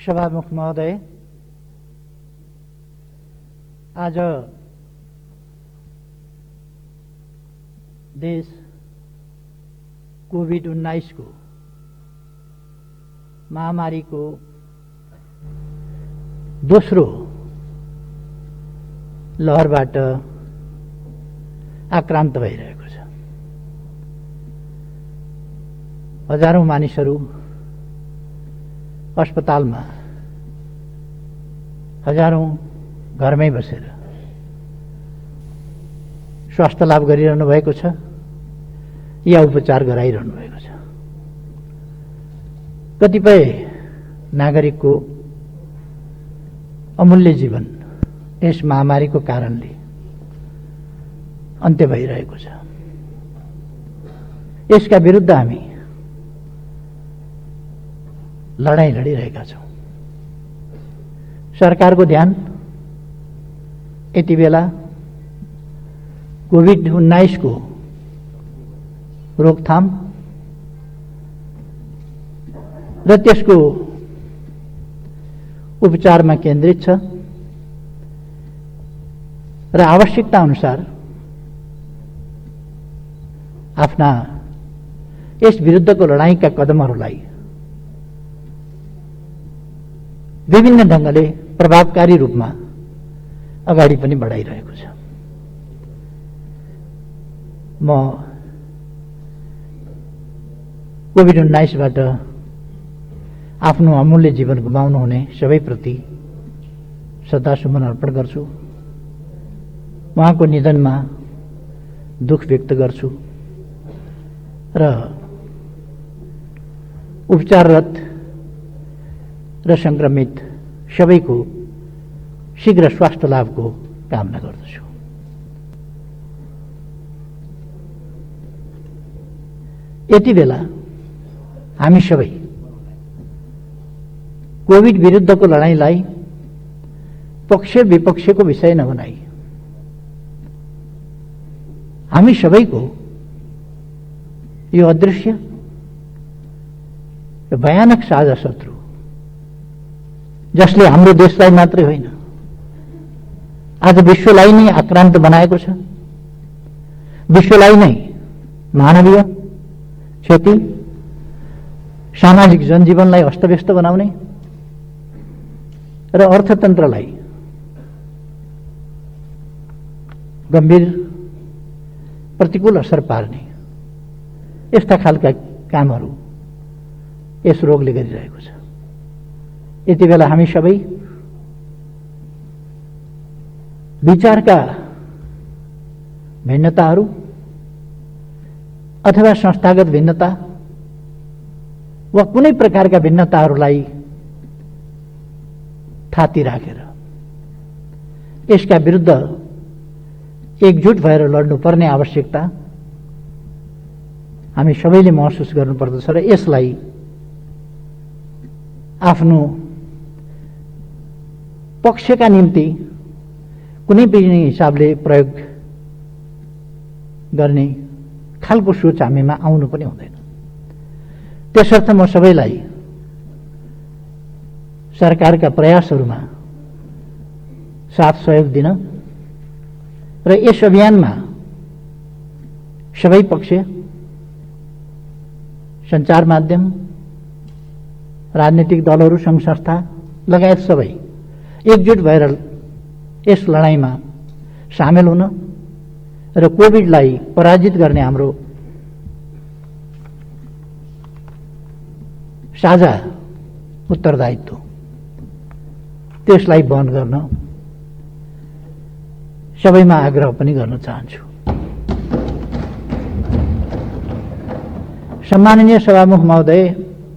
सभामुख महोदय, आज देश कोभिड-19 को महामारी को दोस्रो लहरबाट आक्रान्त भइरहेको छ। हजारौं मानिसहरू अस्पतालमा, हजारौं घरमै बसेर स्वास्थ्य लाभ गरिरहनु भएको छ या उपचार गराइरहनु भएको छ। कतिपय नागरिकको अमूल्य जीवन यस महामारीको कारणले अन्त्य भइरहेको छ। यसका विरुद्ध हामी लडाईँ लडिरहेका छौं। सरकारको ध्यान यति बेला कोभिड-19 को रोकथाम र त्यसको उपचारमा केन्द्रित छ र आवश्यकता अनुसार आफ्ना यस विरुद्धको लडाईँका कदमहरूलाई विभिन्न ढंगले प्रभावकारी रूपमा अगाडि पनि बढाइरहेको छ। म कोभिड-19बाट आफ्नो अमूल्य जीवन गुमाउनु हुने सबैप्रति श्रद्धासुमन अर्पण गर्छु। उहाँको निधनमा दुख व्यक्त गर्छु र उपचाररत र संक्रमित सबैको शीघ्र स्वास्थ्य लाभको कामना गर्दछु। यति बेला हामी सबै कोभिड विरुद्धको लडाईँलाई पक्ष विपक्षको विषय नबनाई हामी सबैको यो अदृश्य भयानक साझा शत्रु, जसले हाम्रो देशलाई मात्रै होइन आज विश्वलाई नै आक्रान्त बनाएको छ। विश्वलाई नै मानवीय क्षति, सामाजिक जनजीवनलाई अस्तव्यस्त बनाउने र अर्थतन्त्रलाई गम्भीर प्रतिकूल असर पार्ने यस्ता खालका कामहरू यस रोगले गरिरहेको छ। यति बेला हामी सबै विचारका भिन्नताहरू अथवा संस्थागत भिन्नता वा कुनै प्रकारका भिन्नताहरूलाई थाती राखेर यसका विरुद्ध एकजुट भएर लड्नुपर्ने आवश्यकता हामी सबैले महसुस गर्नुपर्दछ र यसलाई आफ्नो पक्षका निम्ति कुनै पनि हिसाबले प्रयोग गर्ने खालको सोच हामीमा आउनु पनि हुँदैन। त्यसर्थ म सबैलाई सरकारका प्रयासहरूमा साथ सहयोग दिन र यस अभियानमा सबै पक्ष, सञ्चार माध्यम, राजनीतिक दलहरू, सङ्घ संस्था लगायत सबै एकजुट भएर यस लडाईँमा सामेल हुन र कोभिडलाई पराजित गर्ने हाम्रो साझा उत्तरदायित्व त्यसलाई वहन गर्न सबैमा आग्रह पनि गर्न चाहन्छु। सम्माननीय सभामुख महोदय,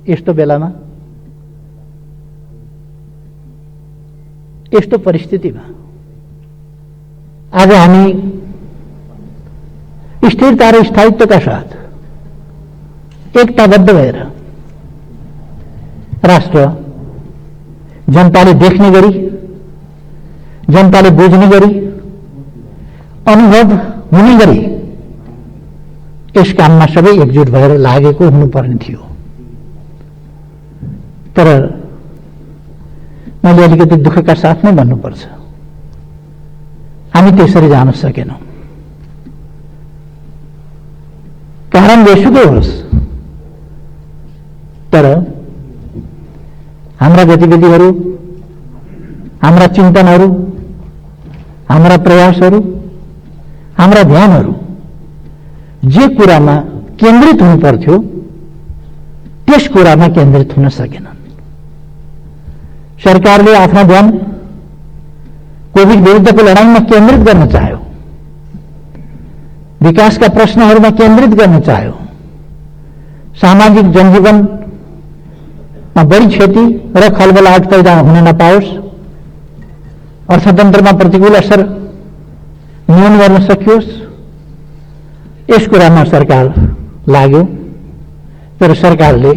यस्तो बेलामा यस्तो परिस्थितिमा आज हामी स्थिरता र स्थायित्वका साथ एकताबद्ध भएर राष्ट्र जनताले देख्ने गरी, जनताले बुझ्ने गरी, अनुभव हुने गरी यस काममा सबै एकजुट भएर लागेको हुनुपर्ने थियो। तर मैले अलिकति दुःखका साथ नै भन्नुपर्छ, हामी त्यसरी जान सकेनौं। कारण जेसुकै होस्, तर हाम्रा गतिविधिहरू, हाम्रा चिन्तनहरू, हाम्रा प्रयासहरू, हाम्रा ध्यानहरू जे कुरामा केन्द्रित हुनु पर्थ्यो त्यस कुरामा केन्द्रित हुन सकेनन्। सरकारले आफ्नो ध्यान कोभिड विरुद्धको लडाईँमा केन्द्रित गर्न चाह्यो, विकासका प्रश्नहरूमा केन्द्रित गर्न चाह्यो, सामाजिक जनजीवनमा बढी क्षति र खलबलाहट पैदा हुन नपाओस्, अर्थतन्त्रमा प्रतिकूल असर न्यून गर्न सकियोस्, यस कुरामा सरकार लाग्यो। तर सरकारले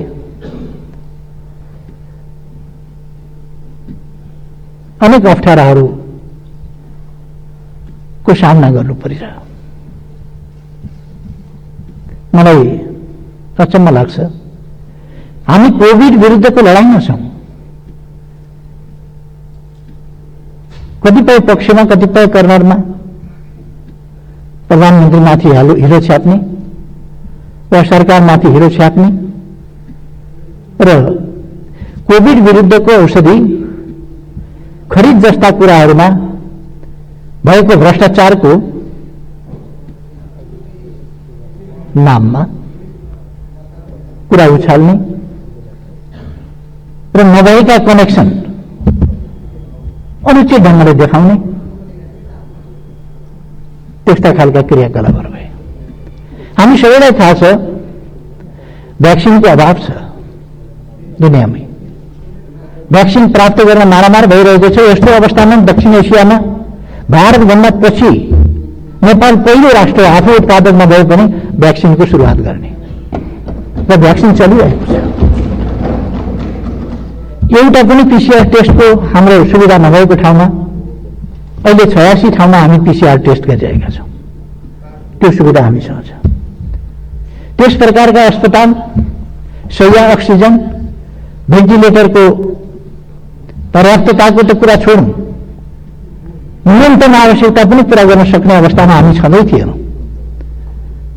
अनेक अप्ठ्याराहरूको सामना गर्नु परिरह्यो। मलाई अचम्म लाग्छ, हामी कोभिड विरुद्धको लडाईँमा छौं। कतिपय पक्षमा, कतिपय कर्नरमा प्रधानमन्त्रीमाथि हिरो छ्याप्ने वा सरकारमाथि हिरो छ्याप्ने र कोभिड विरुद्धको औषधि खरिद जस्ता कुराहरूमा भएको भ्रष्टाचारको नाममा कुरा उछाल्ने र नभएका कनेक्सन अनुचित ढंगले देखाउने, त्यस्ता खालका क्रियाकलापहरू भए। हामी सबैलाई थाहा छ भ्याक्सिनको अभाव छ दुनियाँमै। भ्याक्सिन प्राप्त गर्न मारामार भइरहेको छ। यस्तो अवस्थामा दक्षिण एसियामा भारतभन्दा पछि नेपाल पहिलो राष्ट्र आफू उत्पादक नभए पनि भ्याक्सिनको सुरुवात गर्ने र भ्याक्सिन चलिरहेको छ। एउटा पनि पीसीआर टेस्टको हाम्रो सुविधा नभएको ठाउँमा अहिले 86 ठाउँमा हामी पीसीआर टेस्ट गरिरहेका छौं। त्यो सुविधा हामीसँग छ। त्यस प्रकारका अस्पताल, शैय्या, अक्सिजन, भेन्टिलेटरको पर्याप्तताको त कुरा छोडौं, न्यूनतम आवश्यकता पनि पूरा गर्न सक्ने अवस्थामा हामी छँदै थिएनौं।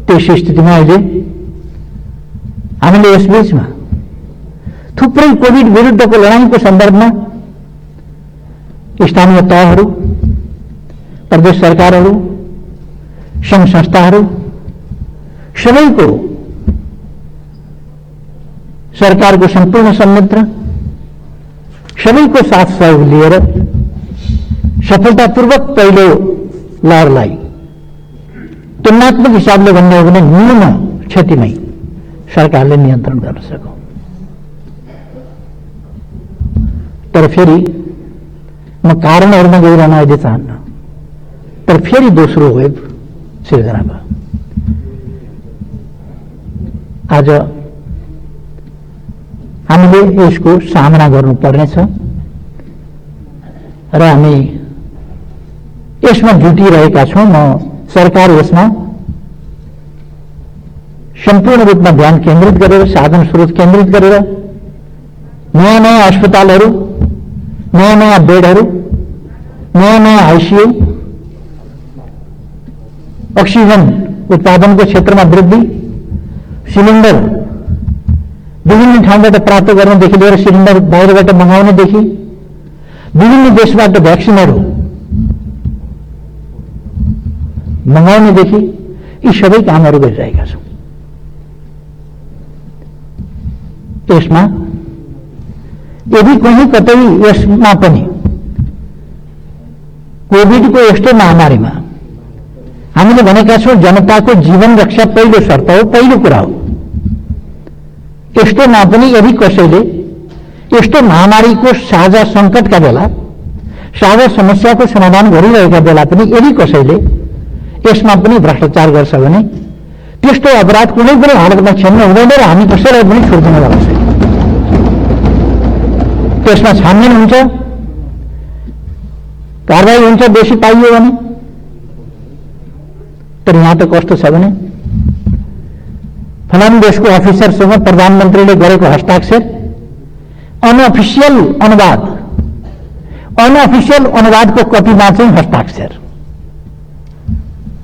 त्यस स्थितिमा अहिले हामीले यसबीचमा थुप्रै कोभिड विरुद्धको लडाईँको सन्दर्भमा स्थानीय तहहरू, प्रदेश सरकारहरू, संघ संस्थाहरू सबैको सरकारको सम्पूर्ण संयन्त्र सबैको साथ सहयोग लिएर सफलतापूर्वक पहिलो लहरलाई तुलनात्मक हिसाबले भन्ने हो भने न्यून क्षतिमै सरकारले नियन्त्रण गर्न सक्यो। तर फेरि म कारणहरूमा गइरहन अहिले चाहन्न, तर फेरि दोस्रो वेभ सिर्जना भयो। आज हामीले यसको सामना गर्नुपर्नेछ र हामी यसमा जुटिरहेका छौं। म सरकार यसमा सम्पूर्ण रूपमा ध्यान केन्द्रित गरेर, साधन स्रोत केन्द्रित गरेर नयाँ नयाँ अस्पतालहरू, नयाँ नयाँ बेडहरू, नयाँ नयाँ आईसीयू, अक्सिजन उत्पादनको क्षेत्रमा वृद्धि, सिलिन्डर विभिन्न ठाउँबाट प्राप्त गर्नदेखि लिएर सिलिन्डर बाहिरबाट मगाउनेदेखि विभिन्न देशबाट भ्याक्सिनहरू मगाउनेदेखि यी सबै कामहरू गरिरहेका छौं। यसमा यदि कहीँ कतै यसमा पनि कोभिडको यस्तो महामारीमा हामीले भनेका छौं जनताको जीवन रक्षा पहिलो शर्त हो, पहिलो कुरा हो। यस्तोमा पनि यदि कसैले यस्तो महामारीको साझा संकटका बेला, साझा समस्याको समाधान गरिरहेका बेला पनि यदि कसैले यसमा पनि भ्रष्टाचार गर्छ भने त्यस्तो अपराध कुनै पनि हालतमा क्षम्य हुँदैन र हामी कसैलाई पनि छोड्दिनवाला छैन। त्यसमा छानबिन हुन्छ, कारबाही हुन्छ दोषी पाइयो भने। तर यहाँ त कस्तो छ भने फलानु देशको अफिसरसँग प्रधानमन्त्रीले गरेको हस्ताक्षर अनअफिसियल अनुवाद अनअफिसियल अनुवादको कपीमा चाहिँ हस्ताक्षर।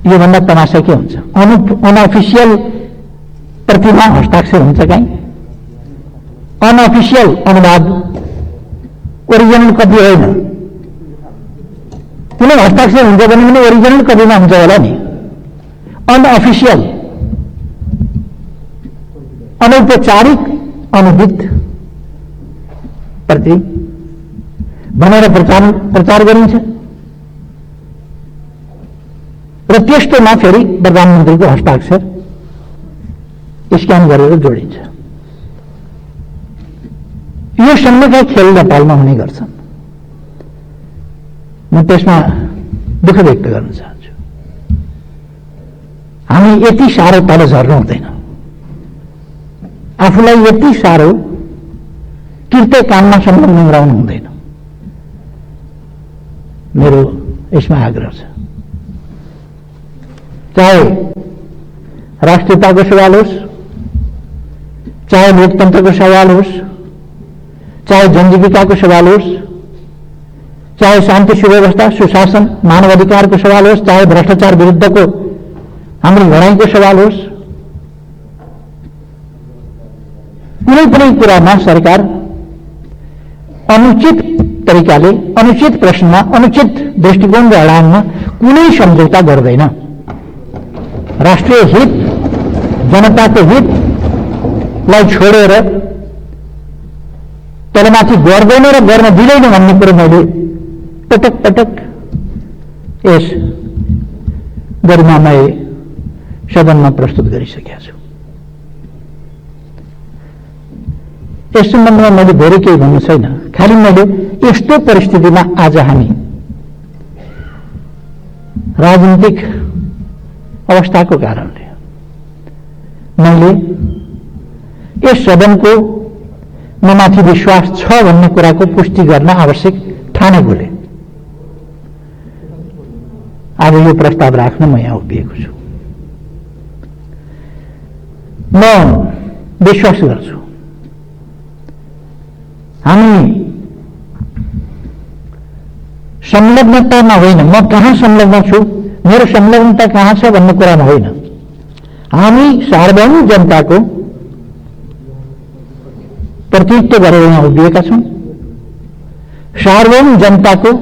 योभन्दा तमासा के हुन्छ? अनअफिसियल प्रतिमा हस्ताक्षर हुन्छ कहीँ? अनअफिसियल अनुवाद ओरिजिनल कपी होइन। कुनै हस्ताक्षर हुन्छ भने पनि ओरिजिनल कपीमा हुन्छ होला नि। अनअफिसियल, अनौपचारिक अनुदित प्रति भनेर प्रचार गरिन्छ र त्यस्तोमा फेरि प्रधानमन्त्रीको हस्ताक्षर स्क्यान गरेर जोडिन्छ। यो सम्मका खेल नेपालमा हुने गर्छन्। म त्यसमा दुःख व्यक्त गर्न चाहन्छु। हामी यति साह्रो तल झर्नु हुँदैन। आफूलाई यति साह्रो कृत्य काममा संलग्न गराउनु हुँदैन। मेरो यसमा आग्रह छ। चाहे राष्ट्रियताको सवाल होस्, चाहे लोकतन्त्रको सवाल होस्, चाहे जनजीविकाको सवाल होस्, चाहे शान्ति सुव्यवस्था सुशासन मानवाधिकारको सवाल होस्, चाहे भ्रष्टाचार विरुद्धको हाम्रो लडाईँको सवाल होस्, कुनै पनि कुरामा सरकार अनुचित तरिकाले, अनुचित प्रश्नमा, अनुचित दृष्टिकोण र अडानमा कुनै सम्झौता गर्दैन। राष्ट्रिय हित, जनताको हितलाई छोडेर तलमाथि गर्दैन र गर्न दिँदैन भन्ने कुरो मैले पटक पटक यस गरिमामय सदनमा प्रस्तुत गरिसकेका छु। यस सम्बन्धमा मैले धेरै केही भन्नु छैन। खालि मैले यस्तो परिस्थितिमा आज हामी राजनीतिक अवस्थाको कारणले मैले यस सदनको ममाथि विश्वास छ भन्ने कुराको पुष्टि गर्न आवश्यक ठानेकोले आज यो प्रस्ताव राख्न म यहाँ उभिएको छु। म विश्वास गर्छु हामी संलग्नतामा होइन, म कहाँ संलग्न छु, मेरो संलग्नता कहाँ छ भन्ने कुरामा होइन, हामी सार्वभौम जनताको प्रतिनिधित्व गरेर यहाँ उभिएका छौं। सार्वभौम जनताको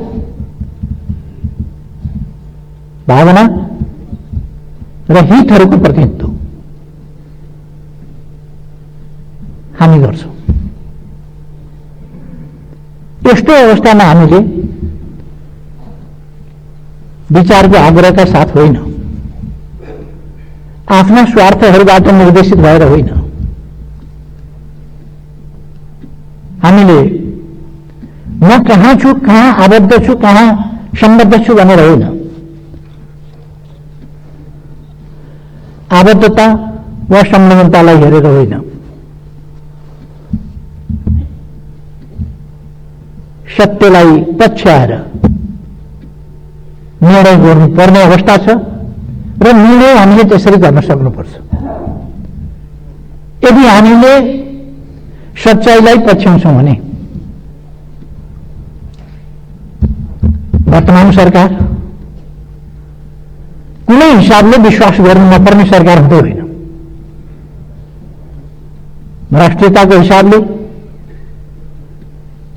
भावना र हितहरूको प्रतिनिधित्व हामी गर्छौं। यस्तो अवस्थामा हामीले विचारको आग्रहका साथ होइन, आफ्ना स्वार्थहरूबाट निर्देशित भएर होइन, हामीले म कहाँ छु, कहाँ आबद्ध छु, कहाँ सम्बद्ध छु भनेर होइन, आबद्धता वा संलग्नतालाई हेरेर होइन, सत्यलाई पछ्याएर निर्णय गर्नुपर्ने अवस्था छ र निर्णय हामीले त्यसरी गर्न सक्नुपर्छ। यदि हामीले सच्चाइलाई पछ्याउँछौं भने वर्तमान सरकार कुनै हिसाबले विश्वास गर्नु नपर्ने सरकार हुँदै होइन। राष्ट्रियताको हिसाबले,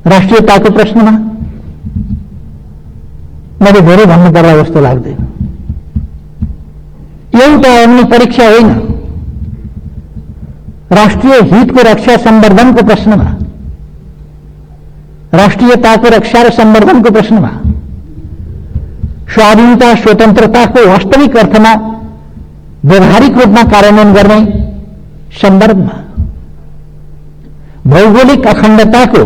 राष्ट्रियताको प्रश्नमा मैले धेरै भन्नु पर्ला जस्तो लाग्दैन। एउटा अन्य परीक्षा होइन, राष्ट्रिय हितको रक्षा सम्वर्धनको प्रश्नमा, राष्ट्रियताको रक्षा र सम्वर्धनको प्रश्नमा, स्वाधीनता स्वतन्त्रताको वास्तविक अर्थमा व्यवहारिक रूपमा कार्यान्वयन गर्ने सन्दर्भमा, भौगोलिक अखण्डताको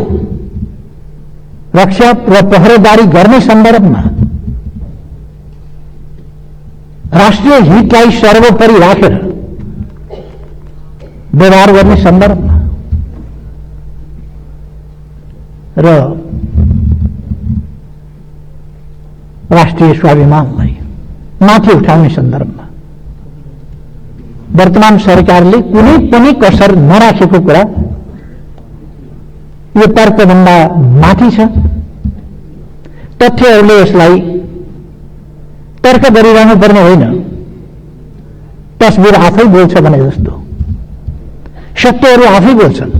रक्षा र पहरेदारी गर्ने सन्दर्भमा, राष्ट्रिय हितलाई सर्वोपरि राखेर व्यवहार गर्ने सन्दर्भमा र राष्ट्रिय स्वाभिमानलाई माथि उठाउने सन्दर्भमा वर्तमान सरकारले कुनै पनि कसर नराखेको कुरा यो तर्कभन्दा माथि छ तथ्यहरूले यसलाई तर्क गरिरहनु पर्ने होइन, तस्बिर आफै बोल्छ भने जस्तो। सत्यहरू आफै बोल्छन्,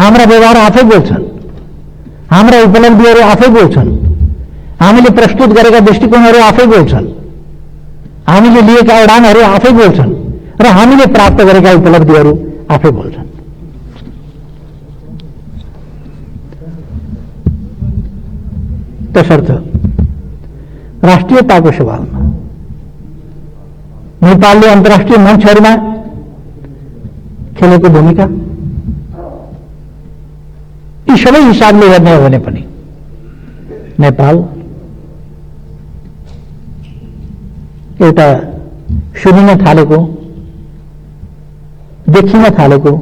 हाम्रा व्यवहार आफै बोल्छन्, हाम्रा उपलब्धिहरू आफै बोल्छन्, हामीले प्रस्तुत गरेका दृष्टिकोणहरू आफै बोल्छन्, हामीले लिएका उडानहरू आफै बोल्छन् र हामीले प्राप्त गरेका उपलब्धिहरू आफै बोल्छन्। तसर्थ राष्ट्रियताको सवालमा नेपालले अन्तर्राष्ट्रिय मञ्चहरूमा खेलेको भूमिका, यी सबै हिसाबले हेर्ने हो भने पनि नेपाल एउटा सुनिन थालेको, देखिन थालेको,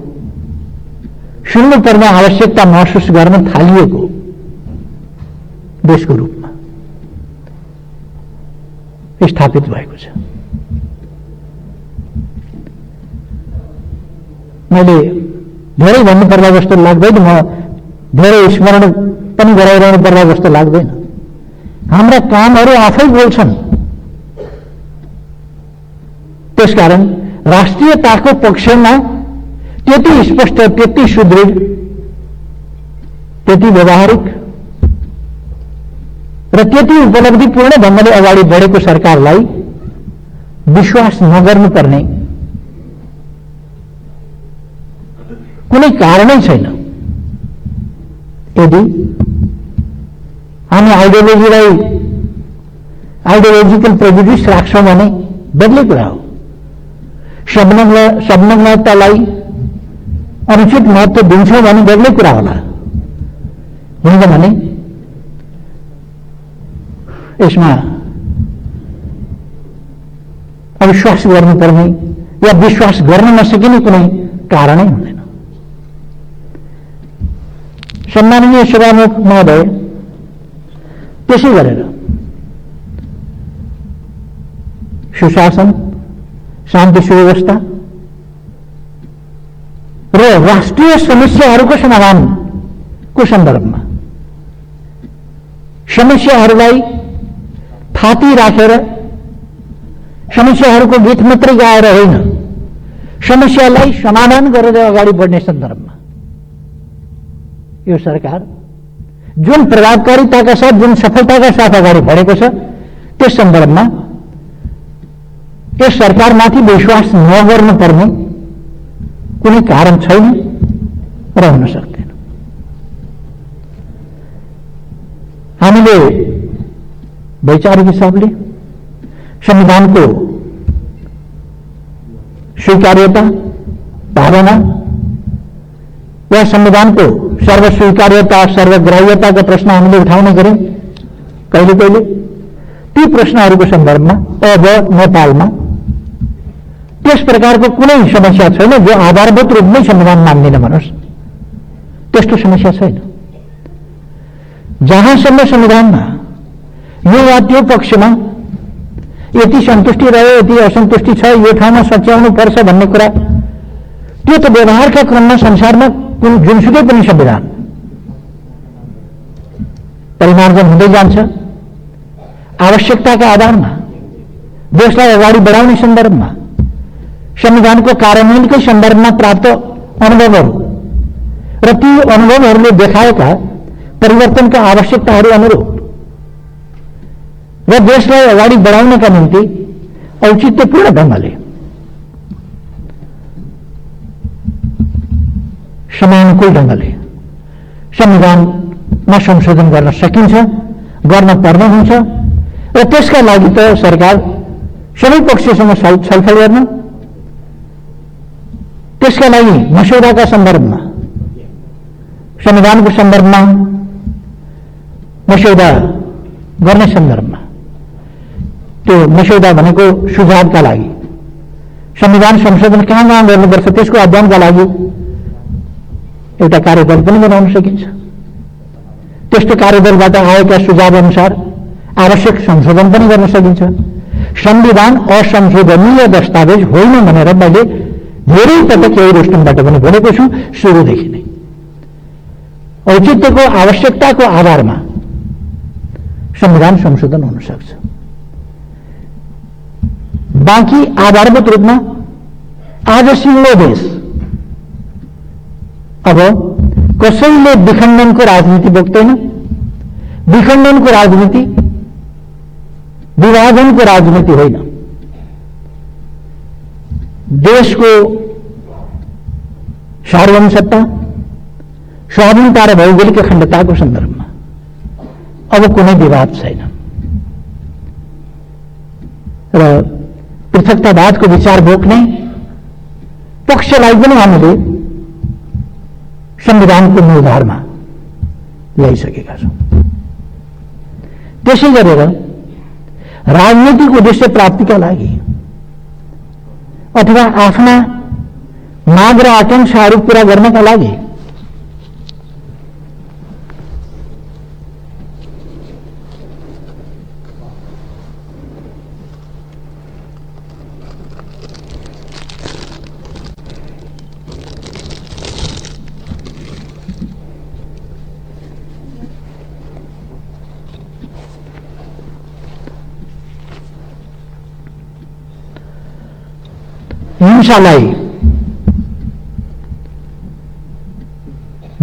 सुन्नुपर्ने आवश्यकता महसुस गर्न थालिएको देशको रूपमा स्थापित भएको छ। मैले धेरै भन्नुपर्दा जस्तो लाग्दैन, म धेरै स्मरण पनि गराइरहनु पर्दा जस्तो लाग्दैन। हाम्रा कामहरू आफै बोल्छन्। त्यसकारण राष्ट्रियताको पक्षमा त्यति स्पष्ट, त्यति सुदृढ, त्यति व्यवहारिक र त्यति उपलब्धिपूर्ण ढंगले अगाडि बढेको सरकारलाई विश्वास नगर्नुपर्ने कुनै कारणै छैन। यदि हामी आइडियोलोजिकल प्रेजुडिस राख्छौं भने बेग्लै कुरा हो। संलग्नतालाई अनुचित महत्व दिन्छौं भने बेग्लै कुरा होला। होइन भने यसमा अविश्वास गर्नुपर्ने या विश्वास गर्न नसकिने कुनै कारणै हुँदैन। सम्माननीय सभामुख महोदय, त्यसै गरेर सुशासन, शान्ति सुव्यवस्था र राष्ट्रिय समस्याहरूको समाधानको सन्दर्भमा समस्याहरूलाई थाती राखेर समस्याहरूको गीत मात्रै गाएर होइन, समस्यालाई समाधान गरेर अगाडि बढ्ने सन्दर्भमा यो सरकार जुन प्रभावकारिताका साथ, जुन सफलताका साथ अगाडि बढेको छ, त्यस सन्दर्भमा यस सरकारमाथि विश्वास नगर्नुपर्ने कुनै कारण छैन र हुन सक्दैन। हामीले वैचारिक हिसाबले संविधानको स्वीकार्यता, भावना या संविधानको सर्वस्वीकार्यता, सर्वग्राह्यताका प्रश्न हामीले उठाउने गर्यौं कहिले कहिले। ती प्रश्नहरूको सन्दर्भमा अब नेपालमा त्यस प्रकारको कुनै समस्या छैन जो आधारभूत रूपमै संविधान मान्दैन भनोस्, त्यस्तो समस्या छैन। जहाँसम्म संविधानमा यो वा त्यो पक्षमा यति सन्तुष्टि रह्यो, यति असन्तुष्टि छ, यो ठाउँमा सच्याउनु पर्छ भन्ने कुरा, त्यो त व्यवहारका क्रममा संसारमा जुनसुकै पनि संविधान परिमार्जन हुँदै जान्छ। आवश्यकताका आधारमा देशलाई अगाडि बढाउने सन्दर्भमा संविधानको कार्यान्वयनकै सन्दर्भमा प्राप्त अनुभवहरू र ती अनुभवहरूले देखाएका परिवर्तनका आवश्यकताहरू अनुरूप र देशलाई अगाडि बढाउनका निम्ति औचित्यपूर्ण ढंगले समयानुकूल ढंगले संविधानमा संशोधन गर्न सकिन्छ, गर्न पर्ने हुन्छ र त्यसका लागि त सरकार सबै पक्षसँग छलफल गर्न, त्यसका लागि मस्यौदाका सन्दर्भमा, संविधानको सन्दर्भमा मस्यौदा गर्ने सन्दर्भमा, त्यो मस्यौदा भनेको सुझावका लागि, संविधान संशोधन कहाँ कहाँ गर्नुपर्छ त्यसको अध्ययनका लागि एउटा कार्यदल पनि बनाउन सकिन्छ। त्यस्तो कार्यदलबाट आएका सुझाव अनुसार आवश्यक संशोधन पनि गर्न सकिन्छ। संविधान असंशोधनीय दस्तावेज होइन भनेर मैले धेरै पटक यही रोस्टमबाट पनि भनेको छु सुरुदेखि नै। औचित्यको आवश्यकताको आधारमा संविधान संशोधन हुन सक्छ। बाँकी आधारभूत रूपमा आज सिङ्गो देश अब कसैले विखण्डनको राजनीति बोक्दैन, विखण्डनको राजनीति विभाजनको राजनीति होइन। देशको सार्वभौम सत्ता, स्वाधीनता र भौगोलिक अखण्डताको सन्दर्भमा अब कुनै विवाद छैन र पृथकतावादको विचार बोक्ने पक्षलाई पनि हामीले संविधानको मूलधारमा ल्याइसकेका छौं। त्यसै गरेर राजनीतिक उद्देश्य प्राप्तिका लागि अथवा आफ्ना माग र आकांक्षाहरू पूरा गर्नका लागि हिंसालाई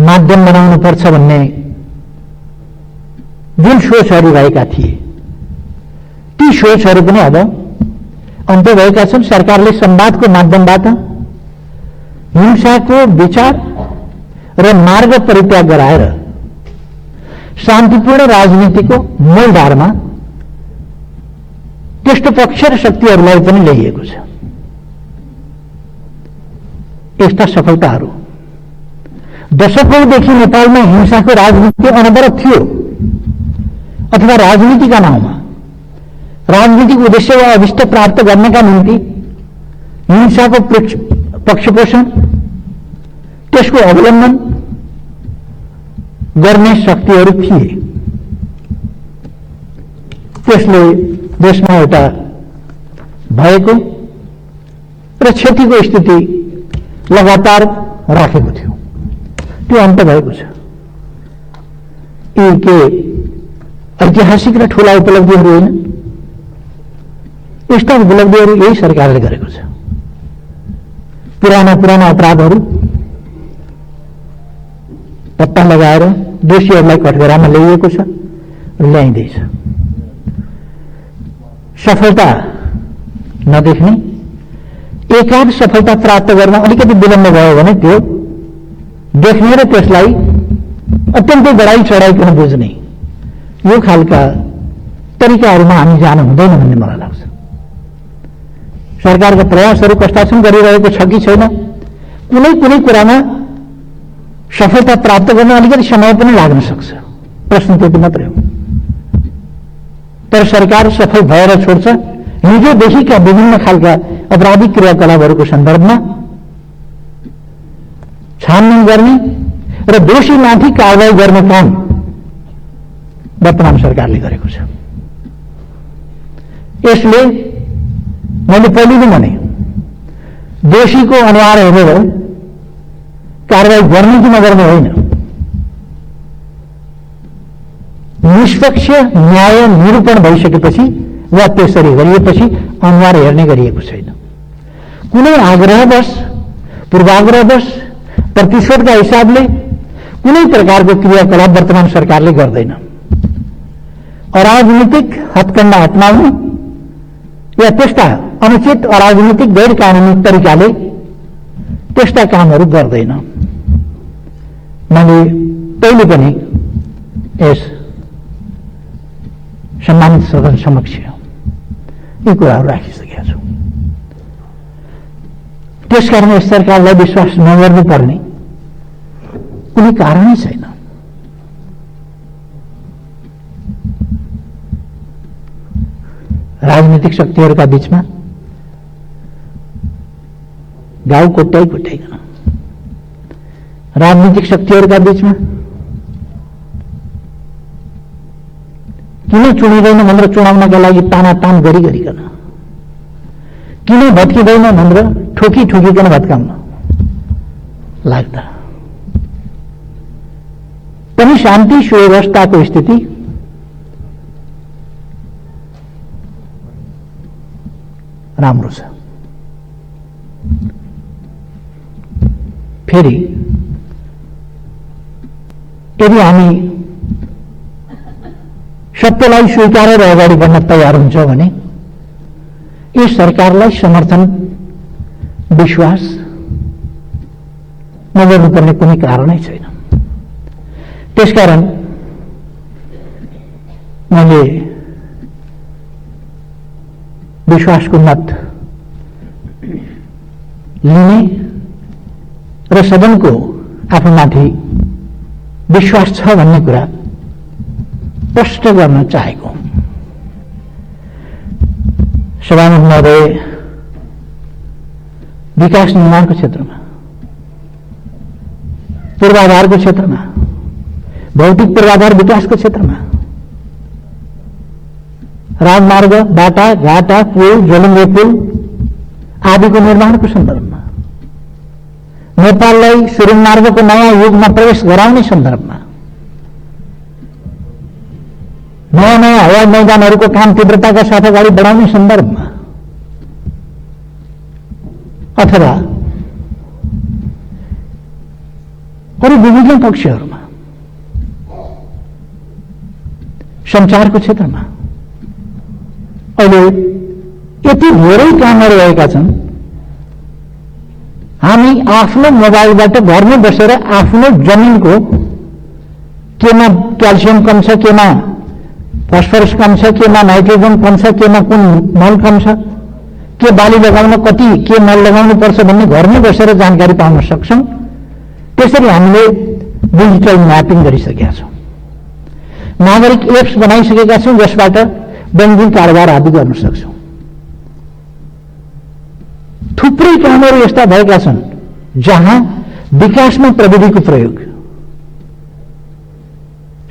माध्यम बनाउनुपर्छ भन्ने जुन सोचहरू रहेका थिए ती सोचहरू पनि अब अन्त्य भएका छन्। सरकारले संवादको माध्यमबाट हिंसाको विचार र मार्ग परित्याग गराएर शान्तिपूर्ण राजनीतिको मूलधारमा त्यस्तो पक्ष र शक्तिहरूलाई पनि ल्याइएको छ। यस्ता सफलताहरू दशकौंदेखि नेपालमा हिंसाको राजनीति अनवरत थियो अथवा राजनीतिका नाउँमा राजनीतिक उद्देश्य वा अभिष्ट प्राप्त गर्नका निम्ति हिंसाको पक्षपोषण त्यसको अवलम्बन गर्ने शक्तिहरू थिए। त्यसले देशमा एउटा भएको र क्षतिको स्थिति लगातार राखेको थियो, त्यो अन्त भएको छ। यी के ऐतिहासिक र ठूला उपलब्धिहरू होइन, यस्ता उपलब्धिहरू यही सरकारले गरेको छ। पुराना अपराधहरू पत्ता लगाएर दोषीहरूलाई कठघरामा ल्याइएको छ, ल्याइँदैछ। सफलता नदेख्ने एकाध सफलता प्राप्त गर्न अलिकति विलम्ब भयो भने त्यो देख्ने र त्यसलाई अत्यन्तै बढाई चढाइकन बुझ्ने यो खालका तरिकाहरूमा हामी जानु हुँदैन भन्ने मलाई लाग्छ। सरकारका प्रयासहरू कस्ता छन्, गरिरहेको छ कि छैन, कुनै कुरामा सफलता प्राप्त गर्न अलिकति समय पनि लाग्न सक्छ, प्रश्न त्यति मात्रै हो। तर सरकार सफल भएर छोड्छ। हिजोदेखिका विभिन्न खालका अपराधिक क्रियाकलापहरूको सन्दर्भमा छानबिन गर्ने र दोषीमाथि कारवाही गर्ने काम वर्तमान सरकारले गरेको छ। यसले मैले पहिले नै भने दोषीको अनुहार हेरेर कारवाही गर्ने कि नगर्ने होइन, निष्पक्ष न्याय निरूपण भइसकेपछि वा त्यसरी गरिएपछि अनुहार हेर्ने गरिएको छैन। कुनै आग्रहवश, पूर्वाग्रहवश, प्रतिशोधका हिसाबले कुनै प्रकारको क्रियाकलाप वर्तमान सरकारले गर्दैन। अराजनीतिक हत्कण्डा अपनाउनु या त्यस्ता अनुचित अराजनीतिक गैर कानूनी तरिकाले त्यस्ता कामहरू गर्दैन। मैले पहिले पनि यस सम्मानित सदन समक्ष यी कुराहरू राखिसकेका छु। त्यसकारण यस सरकारलाई विश्वास नगर्नुपर्ने कुनै कारणै छैन। राजनीतिक शक्तिहरूका बीचमा गाउँ कोट्याइकन राजनीतिक शक्तिहरूका बीचमा किन चुनिँदैन भनेर चुनाउनका लागि तानातान गरिकन, किन भत्किँदैन भनेर ठोकिकन भत्काउन लाग्दा पनि शान्ति सुव्यवस्थाको स्थिति राम्रो छ। फेरि यदि हामी सत्यलाई स्वीकारेर अगाडि बढ्न तयार हुन्छौँ भने यस सरकारलाई समर्थन विश्वास नगर्नुपर्ने कुनै कारणै छैन। त्यसकारण मैले विश्वासको मत लिने र सदनको आफूमाथि विश्वास छ भन्ने कुरा स्पष्ट गर्न चाहेको। सभामुख महोदय, विकास निर्माणको क्षेत्रमा, पूर्वाधारको क्षेत्रमा, भौतिक पूर्वाधार विकासको क्षेत्रमा, राजमार्ग, बाटा, घाटा, पुल, जलङ्गे पुल आदिको निर्माणको सन्दर्भमा, नेपाललाई सुरुङ मार्गको नयाँ युगमा प्रवेश गराउने सन्दर्भमा, नयाँ नयाँ हवाई मैदानहरूको काम तीव्रताका साथ अगाडि बढाउने सन्दर्भमा, अथवा अरू विभिन्न पक्षहरूमा, सञ्चारको क्षेत्रमा अहिले यति धेरै कामहरू रहेका छन्। हामी आफ्नो मोबाइलबाट घरमै बसेर आफ्नो जमिनको केमा क्याल्सियम कम छ, केमा फस्फरस कम छ, केमा नाइट्रोजन कम छ, केमा कुन मल कम छ, के बाली लगाउन कति के मल लगाउनु पर्छ भन्ने घरमै बसेर जानकारी पाउन सक्छौं। त्यसरी हामीले डिजिटल म्यापिङ गरिसकेका छौं। नागरिक एप्स बनाइसकेका छौं जसबाट बैंकिङ कारोबार आदि गर्न सक्छौं। थुप्रै कामहरू यस्ता भएका छन् जहाँ विकासमा प्रविधिको प्रयोग,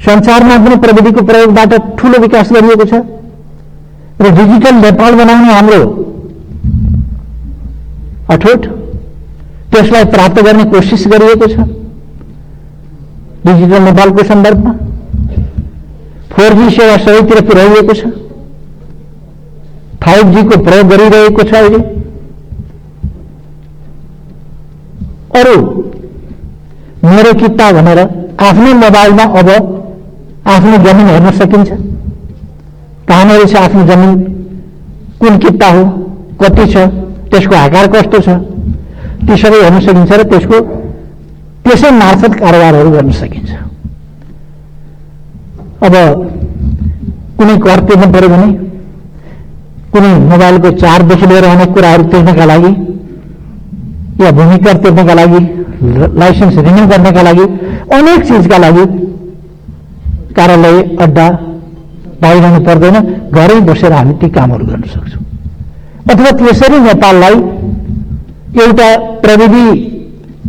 संचारमा पनि प्रविधिको प्रयोगबाट ठूलो विकास गरिएको छ र डिजिटल नेपाल बनाउने हाम्रो अठोट त्यसलाई प्राप्त गर्ने कोसिस गरिएको छ। डिजिटल नेपालको सन्दर्भमा 4G सेवा सबैतिर पुर्याइएको छ, 5G को प्रयोग गरिरहेको छ। अहिले अरू मेरो किता भनेर आफ्नो मोबाइलमा अब आफ्नो जमिन हेर्न सकिन्छ। कहाँनिर छ आफ्नो जमिन, कुन किता हो, कति छ, त्यसको आकार कस्तो छ, ती सबै हेर्न सकिन्छ र त्यसको त्यसै मार्फत कारोबारहरू गर्न सकिन्छ। अब कुनै कर तिर्नु पर्यो भने कुनै मोबाइलको चार्जदेखि लिएर अनेक कुराहरू तिर्नका लागि या भूमि कर तिर्नका लागि, लाइसेन्स रिन्यू गर्नका लागि, अनेक चिजका लागि कार्यालय अड्डा बाहिरनु पर्दैन, घरै बसेर हामी ती कामहरू गर्न सक्छौं। अथवा त्यसरी नेपाललाई एउटा प्रविधि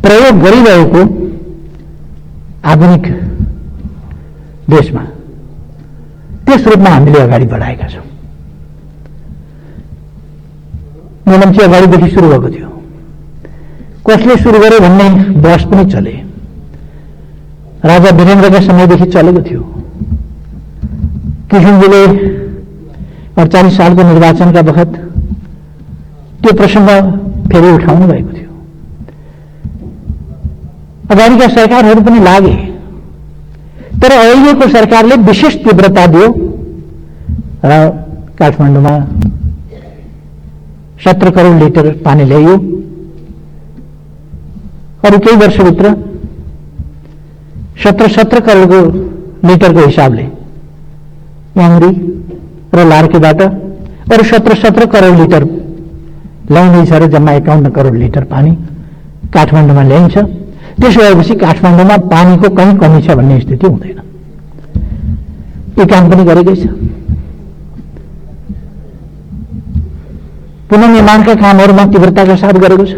प्रयोग गरिरहेको आधुनिक देशमा त्यस रूपमा हामीले अगाडि बढाएका छौं। निलम चाहिँ अगाडिदेखि सुरु भएको थियो। कसले सुरु गर्यो भन्ने बहस पनि चले, राजा वीरेन्द्रका समयदेखि चलेको थियो। किशनजीले 48 सालको निर्वाचनका बखत त्यो प्रसंग फेरि उठाउनु भएको थियो। अगाडिका सरकारहरू पनि लागे, तर अहिलेको सरकारले विशेष तीव्रता दियो र काठमाडौँमा 17 करोड लिटर पानी ल्याइयो। अरू केही वर्षभित्र 17 करोडको लिटरको हिसाबले याङ्री र लार्केबाट अरू 17 करोड लिटर ल्याइँदैछ र जम्मा 51 करोड लिटर पानी काठमाडौँमा ल्याइन्छ। त्यसो भएपछि काठमाडौँमा पानीको कहीँ कमी छ भन्ने स्थिति हुँदैन। यो काम पनि गरेकै छ। पुनर्निर्माणका कामहरूमा तीव्रताका साथ गरेको छ।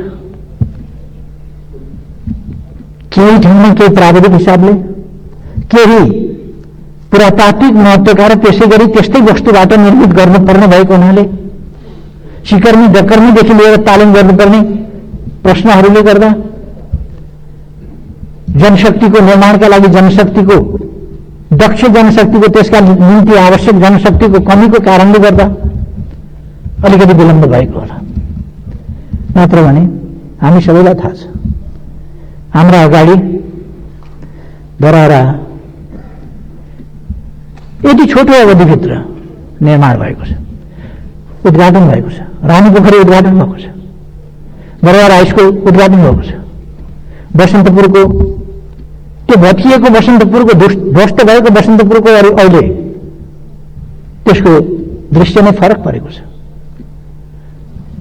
केही ठाउँमा केही प्राविधिक हिसाबले, केही पुरातात्विक महत्त्वका र त्यसै गरी त्यस्तै वस्तुबाट निर्मित गर्नुपर्ने भएको हुनाले सिकर्मी डकर्मीदेखि लिएर तालिम गर्नुपर्ने प्रश्नहरूले गर्दा जनशक्तिको निर्माणका लागि जनशक्तिको दक्ष जनशक्तिको त्यसका निम्ति आवश्यक जनशक्तिको कमीको कारणले गर्दा अलिकति विलम्ब भएको होला। नत्र भने हामी सबैलाई थाहा छ हाम्रा अगाडि धरहरा यति छोटो अवधिभित्र निर्माण भएको छ, उद्घाटन भएको छ। रानीपोखरी उद्घाटन भएको छ, धरहरा हाई स्कुल उद्घाटन भएको छ। बसन्तपुरको त्यो भत्किएको बसन्तपुरको ध्वस्त भएको बसन्तपुरको अहिले त्यसको दृश्य नै फरक परेको छ।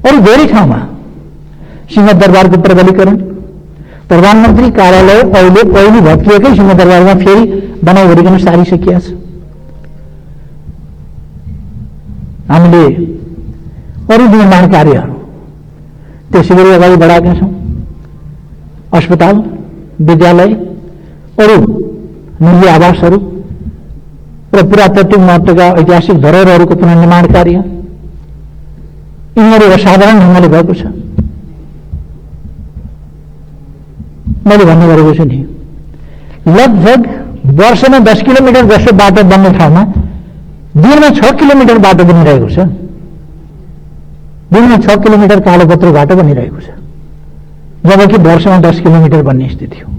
अरू धेरै ठाउँमा सिंहदरबारको प्रबलीकरण, प्रधानमन्त्री कार्यालय अहिले पहिलो भत्किएकै सिंहदरबारमा फेरि बनाइवरिकन सारिसकिया छ। हामीले अरू निर्माण कार्यहरू त्यसै गरी अगाडि बढाएका छौँ। अस्पताल, विद्यालय, अरू निजी आवासहरू र पुरातात्विक महत्त्वका ऐतिहासिक धरोहरहरूको पुनर्निर्माण कार्य यिनीहरू असाधारण ढङ्गले भएको छ। मैले भन्ने गरेको छु नि, लगभग वर्षमा 10 किलोमिटर जस्तो बाटो बन्ने ठाउँमा दिनमा 6 किलोमिटर बाटो बनिरहेको छ। दिनमा 6 किलोमिटर कालोपत्रो बाटो बनिरहेको छ, जबकि वर्षमा 10 किलोमिटर बन्ने स्थिति हो।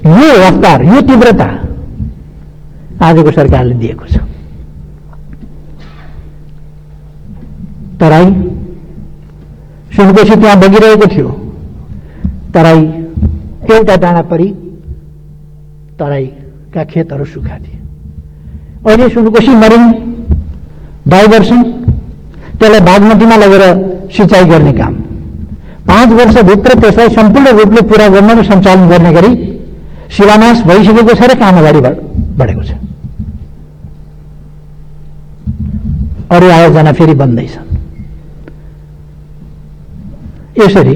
यो रफ्तार, यो तीव्रता आजको सरकारले दिएको छ। तराई सुनकोशी त्यहाँ बगिरहेको थियो, तराई एउटा डाँडा परि तराईका खेतहरू सुक्खा थिए। अहिले सुनकोशी मरिन डाइभर्सन, त्यसलाई बागमतीमा लगेर सिँचाइ गर्ने काम 5 वर्षभित्र त्यसलाई सम्पूर्ण रूपले पूरा गर्न र सञ्चालन गर्ने गरी शिलान्यास भइसकेको छ र काम अगाडि बढेको छ। अरू आयोजना फेरि बन्दैछन्। यसरी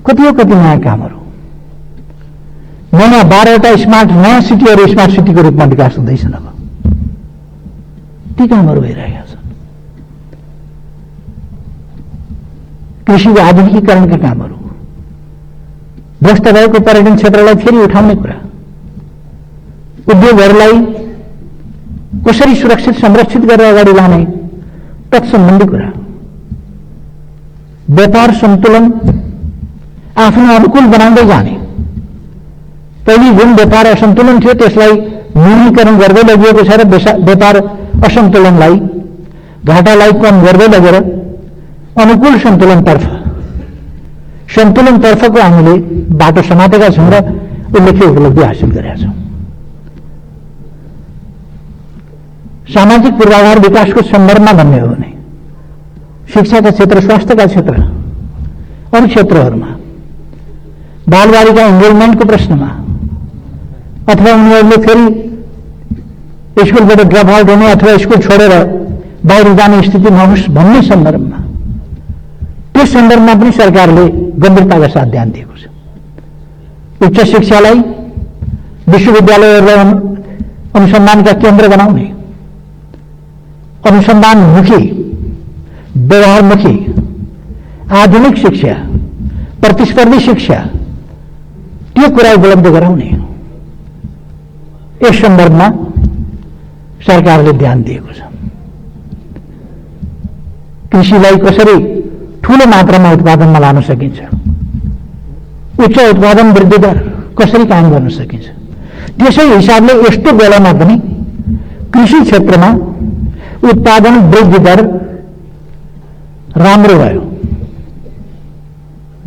कति नयाँ कामहरू, नयाँ 12वटा स्मार्ट नयाँ सिटीहरू स्मार्ट सिटीको रूपमा विकास हुँदैछन्। अब ती कामहरू भइरहेका छन्। कृषिको आधुनिकीकरणका कामहरू, ध्वस्त भएको पर्यटन क्षेत्रलाई फेरि उठाउने कुरा, उद्योगहरूलाई कसरी सुरक्षित संरक्षित गरेर अगाडि लाने तत्सम्बन्धी कुरा, व्यापार सन्तुलन आफ्नो अनुकूल बनाउँदै जाने। पहिले जुन व्यापार असन्तुलन थियो त्यसलाई न्यूनीकरण गर्दै लगिएको छ र व्यापार असन्तुलनलाई, घाटालाई कम गर्दै लगेर अनुकूल सन्तुलनतर्फको हामीले बाटो समातेका छौँ र उल्लेख्य उपलब्धि हासिल गरेका छौँ। सामाजिक पूर्वाधार विकासको सन्दर्भमा भन्ने हो भने शिक्षाका क्षेत्र, स्वास्थ्यका क्षेत्र, अरू क्षेत्रहरूमा बालबालिका इनरोलमेन्टको प्रश्नमा अथवा उनीहरूले फेरि स्कुलबाट ड्रप आउट हुने अथवा स्कुल छोडेर बाहिर जाने स्थिति नहोस् भन्ने सन्दर्भमा, त्यस सन्दर्भमा पनि सरकारले गम्भीरताका साथ ध्यान दिएको छ। उच्च शिक्षालाई विश्वविद्यालयहरूलाई अनुसन्धानका केन्द्र बनाउने, अनुसन्धानमुखी, व्यवहारमुखी, आधुनिक शिक्षा, प्रतिस्पर्धी शिक्षा, त्यो कुरा उपलब्ध गराउने, यस सन्दर्भमा सरकारले ध्यान दिएको छ। कृषिलाई कसरी ठूलो मात्रामा उत्पादनमा लान सकिन्छ, उच्च उत्पादन वृद्धि दर कसरी कायम गर्न सकिन्छ, त्यसै हिसाबले यस्तो बेलामा पनि कृषि क्षेत्रमा उत्पादन वृद्धि दर राम्रो भयो।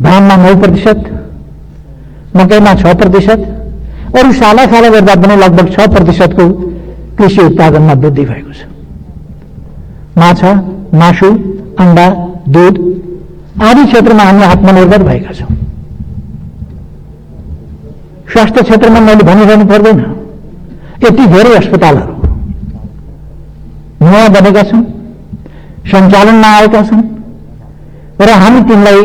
धानमा 9%, मकैमा 6%, अरू साला गर्दा पनि लगभग 6% को कृषि उत्पादनमा वृद्धि भएको छ। माछा, मासु, अण्डा, दूध आदि क्षेत्रमा हामी आत्मनिर्भर भएका छौँ। स्वास्थ्य क्षेत्रमा मैले भनिरहनु पर्दैन, यति धेरै अस्पतालहरू नयाँ बनेका छन्, सञ्चालनमा आएका छन् र हामी तिनलाई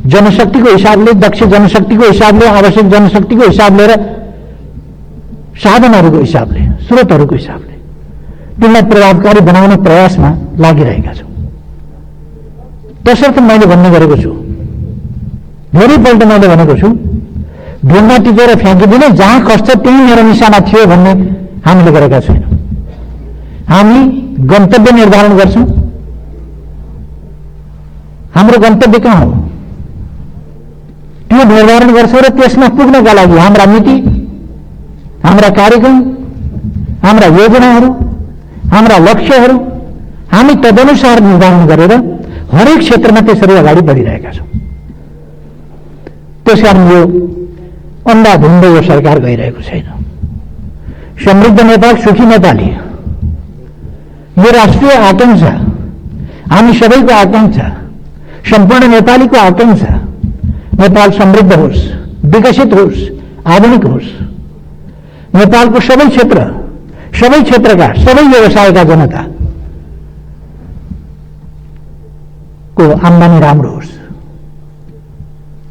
जनशक्तिको हिसाबले, दक्ष जनशक्तिको हिसाबले, आवश्यक जनशक्तिको हिसाबले र साधनहरूको हिसाबले, स्रोतहरूको हिसाबले तिनलाई प्रभावकारी बनाउने प्रयासमा लागिरहेका छौँ। त्यसर्थ मैले भन्ने गरेको छु, धेरैपल्ट मैले भनेको छु, ढुङ्गा टिपेर फ्याँकिदिने, जहाँ खस्छ त्यही मेरो निशाना थियो भन्ने हामीले गरेका छैनौँ। हामी गन्तव्य निर्धारण गर्छौं। हाम्रो गन्तव्य कहाँ हो त्यो निर्धारण गर्छौं र त्यसमा पुग्नका लागि हाम्रा नीति, हाम्रा कार्यक्रम, हाम्रा योजनाहरू, हाम्रा लक्ष्यहरू हामी तदनुसार निर्धारण गरेर हरेक क्षेत्रमा त्यसरी अगाडि बढिरहेका छौं। त्यसकारण यो अन्धाधुन्द यो सरकार गइरहेको छैन। समृद्ध नेपाल, सुखी नेपाली यो राष्ट्रिय आकांक्षा, हामी सबैको आकांक्षा, सम्पूर्ण नेपालीको आकांक्षा। नेपाल समृद्ध होस्, विकसित होस्, आधुनिक होस्। नेपालको सबै क्षेत्रका सबै व्यवसायका जनता को आम्दानी राम्रो होस्,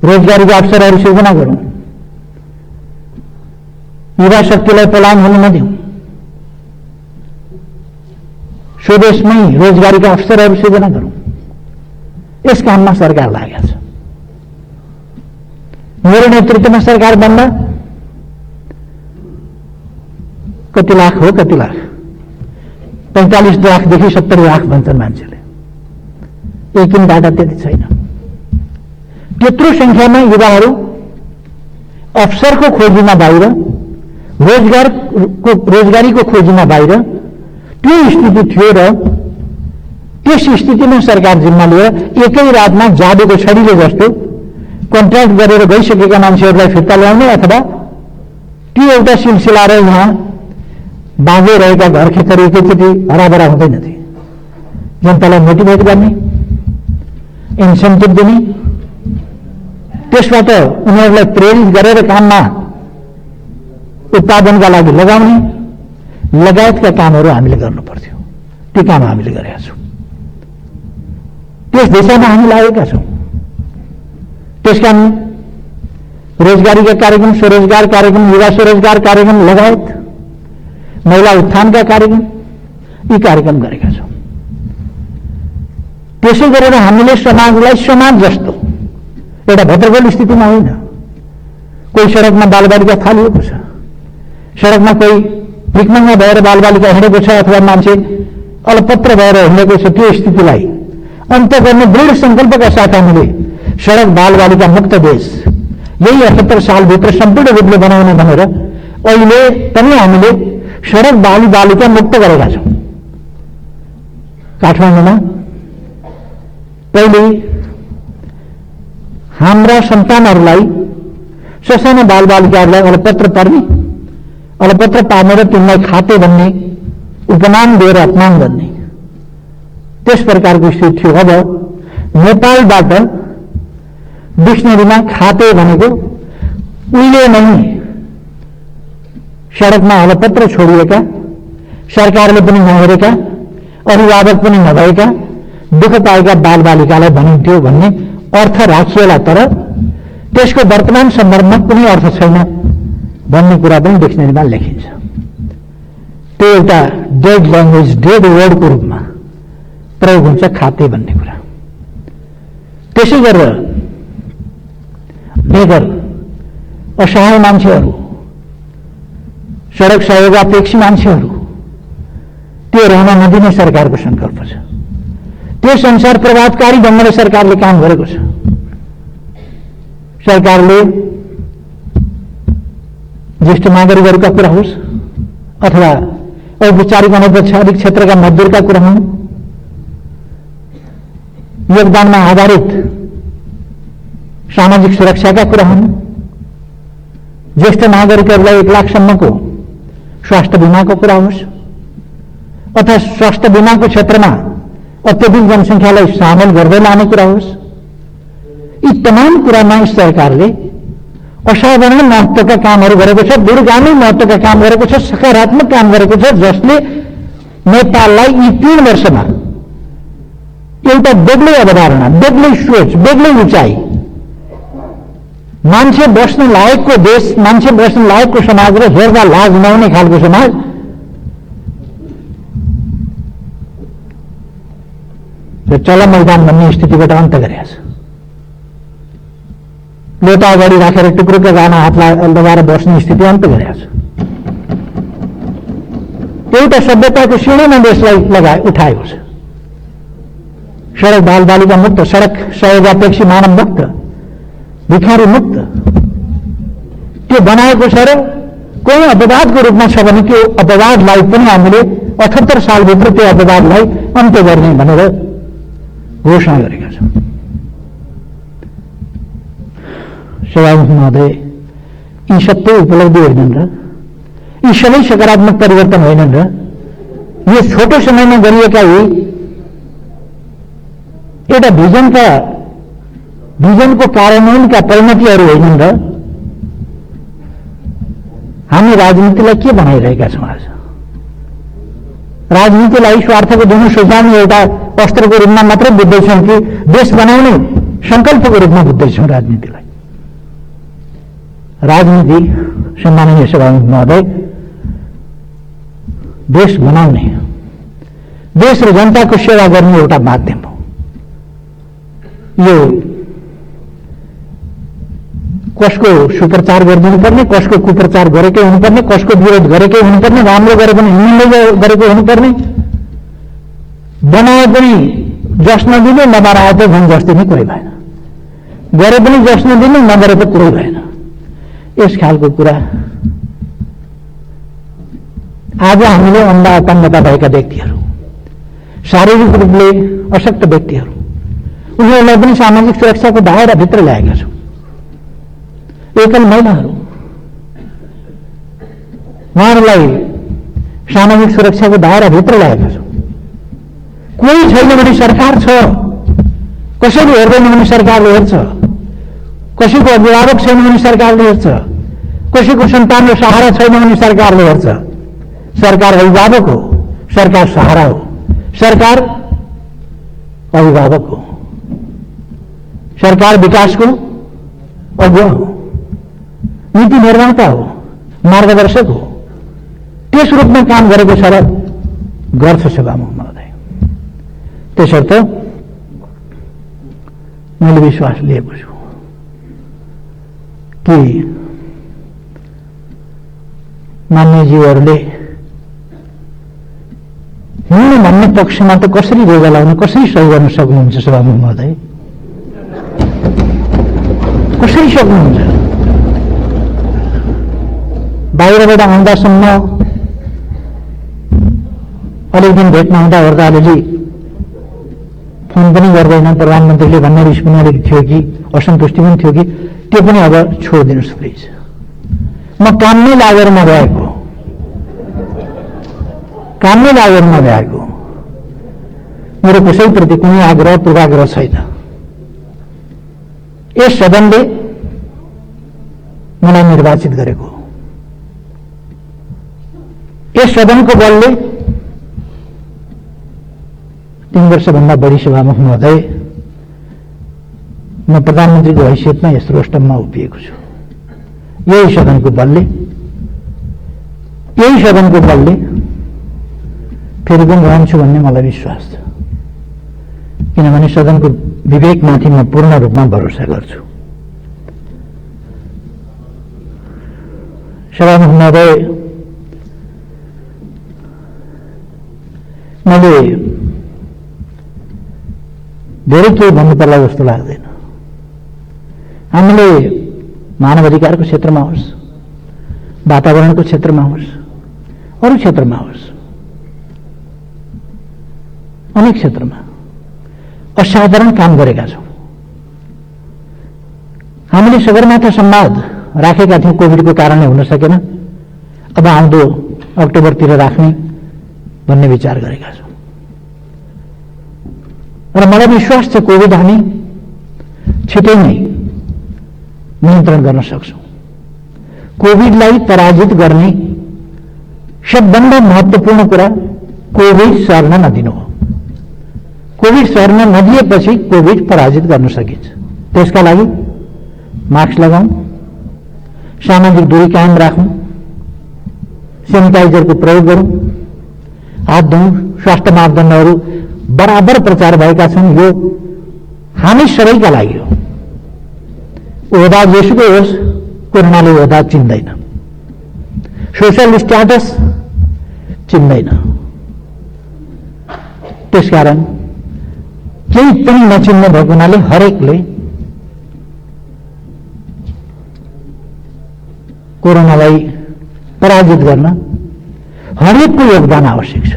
रोजगारीका अवसरहरू सृजना गरौं, युवा शक्तिलाई पलायन हुन नदिउँ, स्वदेशमै रोजगारीका अवसरहरू सृजना गरौं। यस काममा सरकार लागेको छ। मेरो नेतृत्वमा सरकार बन्दा कति लाख हो, कति लाख 45 लाखदेखि 70 लाख भन्छन् मान्छेले। एकिन डाटा त्यति छैन। त्यत्रो संख्यामा युवाहरू अवसरको खोजीमा बाहिर, रोजगारीको खोजीमा बाहिर त्यो स्थिति थियो र त्यस स्थितिमा सरकार जिम्मा लिएर एकै रातमा जादुको छडीले जस्तो कन्ट्र्याक्ट गरेर गइसकेका मान्छेहरूलाई फिर्ता ल्याउने अथवा त्यो एउटा सिलसिला र यहाँ बाँझै रहेका घर खेतहरू एकैचोटि हराभरा हुँदैन थिए। जनतालाई मोटिभेट गर्ने, इन्सेन्टिभ दिने, त्यसबाट उनीहरूलाई प्रेरित गरेर काममा उत्पादनका लागि लगाउने लगायतका कामहरू हामीले गर्नु पर्थ्यो। ती काम हामीले गरेका छौं। त्यस दिशामा हामी लागेका छौं। त्यसकारण रोजगारीका कार्यक्रम, स्वरोजगार कार्यक्रम, युवा स्वरोजगार कार्यक्रम लगायत महिला उत्थानका कार्यक्रम, यी कार्यक्रम गरेका छौं। त्यसै गरेर हामीले समाजलाई समाज जस्तो एउटा भद्रगोल स्थितिमा होइन। कोही सडकमा बालबालिका फालिएको छ, सडकमा कोही भिकमंगा भएर बालबालिका हिँडेको छ अथवा मान्छे अलपत्र भएर हिँडेको छ, त्यो स्थितिलाई अन्त गर्ने दृढ संकल्पका साथ हामीले सडक बालबालिका मुक्त देश यही 78 सालभित्र सम्पूर्ण रूपले बनाउने भनेर अहिले पनि हामीले सडक बालिका मुक्त गरेका छौं। काठमाडौँमा पहिले हाम्रा सन्तानहरूलाई, ससाना बालबालिकाहरूलाई अलपत्र पार्ने र तिनलाई खाते भन्ने उपनाम दिएर अपमान गर्ने त्यस प्रकारको स्थिति थियो। अब नेपालबाट डिक्सनरीमा खाते भनेको उहिले नै सडकमा अलपत्र छोडिएका, सरकारले पनि नहेरेका, अभिभावक पनि नभएका, दुःख पाएका बालबालिकालाई भनिन्थ्यो भन्ने अर्थ राखिएला। तर त्यसको वर्तमान सन्दर्भमा कुनै अर्थ छैन भन्ने कुरा पनि डिक्सनरीमा लेखिन्छ। त्यो एउटा डेड ल्याङ्ग्वेज, डेड वर्डको रूपमा प्रयोग हुन्छ खाते भन्ने कुरा। त्यसै गरेर बेगर, असहाय मान्छेहरू, सडक सहयोगापेक्षी मान्छेहरू, त्यो रहन नदिने सरकारको संकल्प छ। त्यस अनुसार प्रभावकारी ढङ्गले सरकारले काम गरेको छ। सरकारले ज्येष्ठ नागरिकहरूका कुरा होस् अथवा औपचारिक अनौपचारिक क्षेत्रका मजदुरका कुरा हुन्, योगदानमा आधारित सामाजिक सुरक्षाका कुरा हुन्, ज्येष्ठ नागरिकहरूलाई 1 लाखसम्मको स्वास्थ्य बीमाको कुरा होस् अथवा स्वास्थ्य बीमाको क्षेत्रमा अत्यधिक जनसङ्ख्यालाई सामेल गर्दै लाने कुरा होस्, यी तमाम कुरामा सरकारले असाधारण महत्त्वका कामहरू गरेको छ, दूरगामी महत्त्वका काम गरेको छ, सकारात्मक काम गरेको छ, जसले नेपाललाई यी 3 वर्षमा एउटा बेग्लै अवधारणा, बेग्लै सोच, बेग्लै उचाइ, मान्छे बस्न लायकको देश, मान्छे बस्न लायकको समाज र हेर्दा लाज नहुने खालको समाज र चल मैदान भन्ने स्थितिबाट अन्त गरेका छ। लोटा अगाडि राखेर टुक्रुका गाना हात लगाएर बस्ने स्थिति अन्त गरेका छ। एउटा सभ्यताको सिँढीमा देशलाई उठाएको छ। सडक बालबालिका मुक्त, सडक सहयोगापेक्षी मानव मुक्त, भिखारी मुक्त त्यो बनाएको छ र कोही अपवादको रूपमा छ भने त्यो अपवादलाई पनि हामीले 78 सालभित्र त्यो अपवादलाई अन्त्य गर्ने भनेर घोषणा गरेका छौँ। सभामुख महोदय, यी सबै उपलब्धि होइनन् र यी सबै सकारात्मक परिवर्तन होइनन् र यो छोटो समयमा गरिएका एउटा भिजनको कार्यान्वयनका परिणतिहरू होइनन् र हामी राजनीतिलाई के बनाइरहेका छौँ? आज राजनीतिलाई स्वार्थको जुन सोचाउने एउटा अस्त्रको रूपमा मात्रै बुझ्दैछौँ कि देश बनाउने संकल्पको रूपमा बुझ्दैछौँ राजनीतिलाई? राजनीति, सम्माननीय सभामुख महोदय, देश बनाउने, देश र जनताको सेवा गर्ने एउटा माध्यम हो। यो कसको सुप्रचार गरिदिनुपर्ने, कसको कुप्रचार गरेकै हुनुपर्ने, कसको विरोध गरेकै हुनुपर्ने, राम्रो गरे पनि हिँड्दै गरेको हुनुपर्ने, बनाए पनि जस नदिने, नबनाए त झन् जस दिने कोही भएन, गरे पनि जस नदिने, नगरे त कुरै भएन। यस खालको कुरा आज हामीले अन्धा अपङ्गता भएका व्यक्तिहरू, शारीरिक रूपले अशक्त व्यक्तिहरू, उनीहरूलाई पनि सामाजिक सुरक्षाको दायराभित्र ल्याएका छौँ। एकल महिलाहरू, उहाँहरूलाई सामाजिक सुरक्षाको दायराभित्र ल्याएका छौँ। कोही छैन भने सरकार छ, कसैले हेर्दैन भने सरकारले हेर्छ, कसैको अभिभावक छैन भने सरकारले हेर्छ, कसैको सन्तान र सहारा छैन भने सरकारले हेर्छ। सरकार अभिभावक हो, सरकार सहारा हो, सरकार अभिभावक हो, सरकार विकासको अगुवा हो, नीति निर्माता हो, मार्गदर्शक हो। त्यस रूपमा काम गरेको छ र गर्छ सभामुख महोदय। त्यसर्थ मैले विश्वास लिएको छु कि मान्यज्यूहरूले हिँड्नु भन्ने पक्षमा त कसरी रोजा लाउन, कसरी सही गर्न सक्नुहुन्छ सभामुख महोदय? कसरी सक्नुहुन्छ? बाहिरबाट आउँदासम्म अलिक दिन भेट्न आउँदा ओर्दा अलिअलि फोन पनि गर्दैन, प्रधानमन्त्रीले भन्ने रिस पनि अलिक थियो कि असन्तुष्टि पनि थियो कि त्यो पनि अब छोडिदिनुहोस् प्लिज। म काममै लागेर नभएको, काममै लागेर नभएको, मेरो कसैप्रति कुनै आग्रह पूर्वाग्रह छैन। यस सदनले मलाई निर्वाचित गरेको, यस सदनको बलले 3 वर्षभन्दा बढी सभामुख महोदय म प्रधानमन्त्रीको हैसियतमा यस्तो स्टममा उभिएको छु। यही सदनको बलले, यही सदनको बलले फेरि पनि रहन्छु भन्ने मलाई विश्वास छ, किनभने सदनको विवेकमाथि म पूर्ण रूपमा भरोसा गर्छु। सभामुख महोदय, मैले धेरै केही भन्नु पर्ला जस्तो लाग्दैन। हामीले मानव अधिकारको क्षेत्रमा होस्, वातावरणको क्षेत्रमा होस्, अरू क्षेत्रमा होस्, अनेक क्षेत्रमा असाधारण काम गरेका छौँ। हामीले सगरमाथा संवाद राखेका थियौँ, कोभिडको कारणले हुन सकेन, अब आउँदो अक्टोबरतिर राख्ने भन्ने विचार गरेका छौँ। र मलाई विश्वास छ कोभिड हामी छिटै नै नियन्त्रण गर्न सक्छौँ। कोभिडलाई पराजित गर्ने सबभन्दा महत्त्वपूर्ण कुरा कोभिड सर्न नदिनु हो। कोभिड सर्न नदिएपछि कोभिड पराजित गर्न सकिन्छ। त्यसका लागि मास्क लगाउँ, सामाजिक दूरी कायम राखौँ, सेनिटाइजरको प्रयोग गरौँ, हात धौँ, स्वास्थ्य मापदण्डहरू बराबर प्रचार भएका छन्। यो हामी सबैका लागि हो। ओहदा जेसुकै होस्, कोरोनाले ओहदा चिन्दैन। सोशल स्ट्याटस चिन्दैन। त्यसकारण केही पनि नचिन्ने भएको हुनाले हरेकले कोरोनालाई पराजित गर्न हरेकको योगदान आवश्यक छ।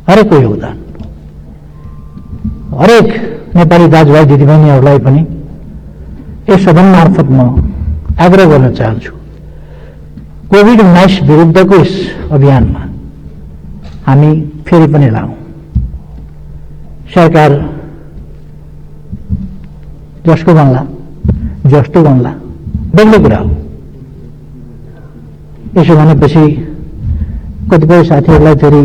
हरेकको योगदान, हरेक नेपाली दाजुभाइ दिदीबहिनीहरूलाई पनि यस सदन मार्फत म आग्रह गर्न चाहन्छु, कोभिड-19 विरुद्धको यस अभियानमा हामी फेरि पनि लागौं। सरकार जसको बन्ला जस्तो बन्ला बेग्लै कुरा हो। यसो भनेपछि कतिपय साथीहरूलाई फेरि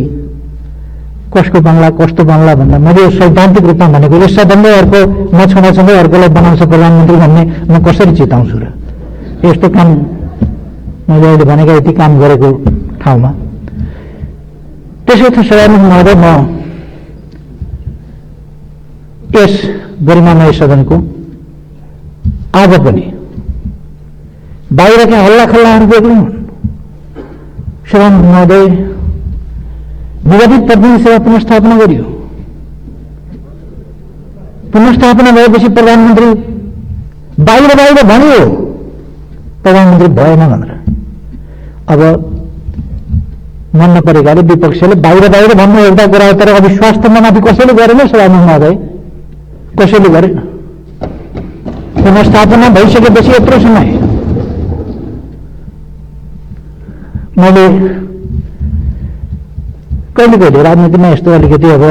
कसको बन्ला कस्तो बन्ला भन्दा मैले यो सैद्धान्तिक रूपमा भनेको यस सदनले अर्को नछुँदै अर्कोलाई बनाउँछ प्रधानमन्त्री भन्ने म कसरी चिताउँछु र? यस्तो काम मैले अहिले भनेका यति काम गरेको ठाउँमा। त्यसैथ सभामुख महोदय, म यस गरिमामय सदनको आज पनि बाहिरका हल्लाखल्लाहरू बेग्लै हुन्। सभामुख महोदय, विवादित प्रतिनिधि सभा पुनर्स्थापना गरियो। पुनर्स्थापना भएपछि प्रधानमन्त्री बाहिर भन्यो प्रधानमन्त्री भएन भनेर। अब मन नपरेकाले विपक्षले बाहिर भन्नु एउटा कुरा, तर अविश्वास त ममाथि कसैले गरेन सभामुख महोदय, कसैले गरेन। पुनर्स्थापना भइसकेपछि यत्रो समय मैले कहिले राजनीतिमा यस्तो अलिकति अब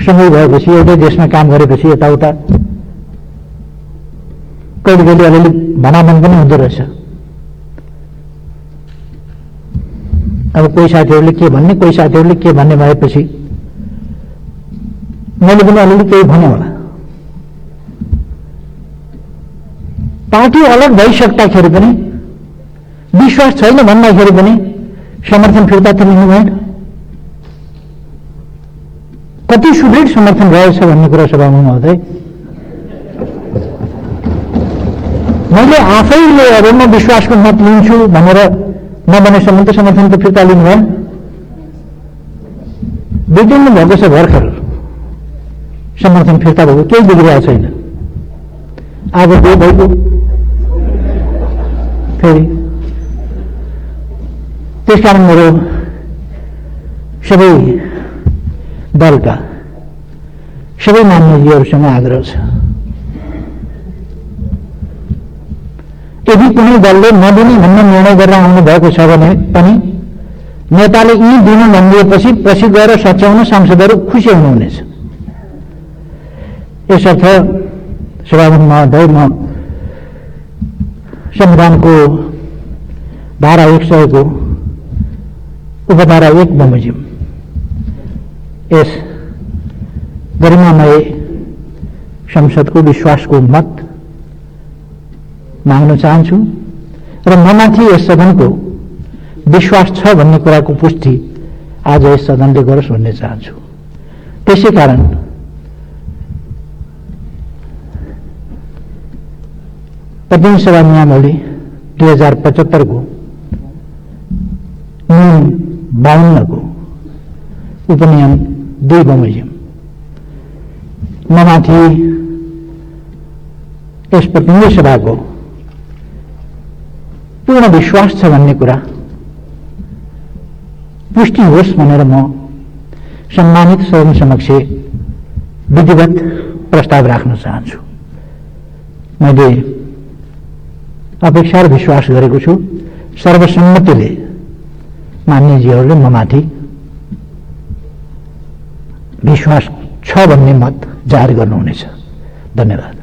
सँगै भएपछि एउटै देशमा काम गरेपछि यताउता कहिले अलिअलि भनाभन पनि हुँदो रहेछ। अब कोही साथीहरूले के भन्ने, कोही साथीहरूले के भन्ने भएपछि मैले पनि अलिअलि केही भने होला। पार्टी अलग भइसक्दाखेरि पनि, विश्वास छैन भन्दाखेरि पनि समर्थन फिर्ता त लिनु भएन। कति सुदृढ समर्थन रहेछ भन्ने कुरा सभामुख महोदय, मैले आफैले अब म विश्वासको मत लिन्छु भनेर नभनेसम्म त समर्थन त फिर्ता लिनु भएन। ब्रिटेनमा भएको छ भर्खर समर्थन फिर्ता भएको, केही बिग्रिएको छैन। आज के भएको फेरि। त्यसकारण मेरो सबै दलका सबै मान्यजीहरूसँग आग्रह छ, यदि कुनै दलले नदिने भन्ने निर्णय गरेर आउनु भएको छ भने पनि नेताले यी दिन भनिदिएपछि पछि गएर सच्याउन सांसदहरू खुसी हुनुहुनेछ। यसर्थ सभामुख महोदय, म संविधानको धारा 100 को उपधारा 1 बमोजिम यस गरिमामय संसदको विश्वासको मत माग्न चाहन्छु र ममाथि यस सदनको विश्वास छ भन्ने कुराको पुष्टि आज यस सदनले गरोस् भन्ने चाहन्छु। त्यसै कारण प्रतिनिधि सभा नियमावली 2075 को नियम 52 को उपनियम 2 बमोजिम ममाथि यस प्रतिनिधि सभाको पूर्ण विश्वास छ भन्ने कुरा पुष्टि होस् भनेर म सम्मानित सदन समक्ष विधिवत प्रस्ताव राख्न चाहन्छु। मैले अपेक्षा र विश्वास गरेको छु सर्वसम्मतिले मान्यजीहरूले ममाथि विश्वास छ भन्ने मत जाहेर गर्नुहुनेछ। धन्यवाद।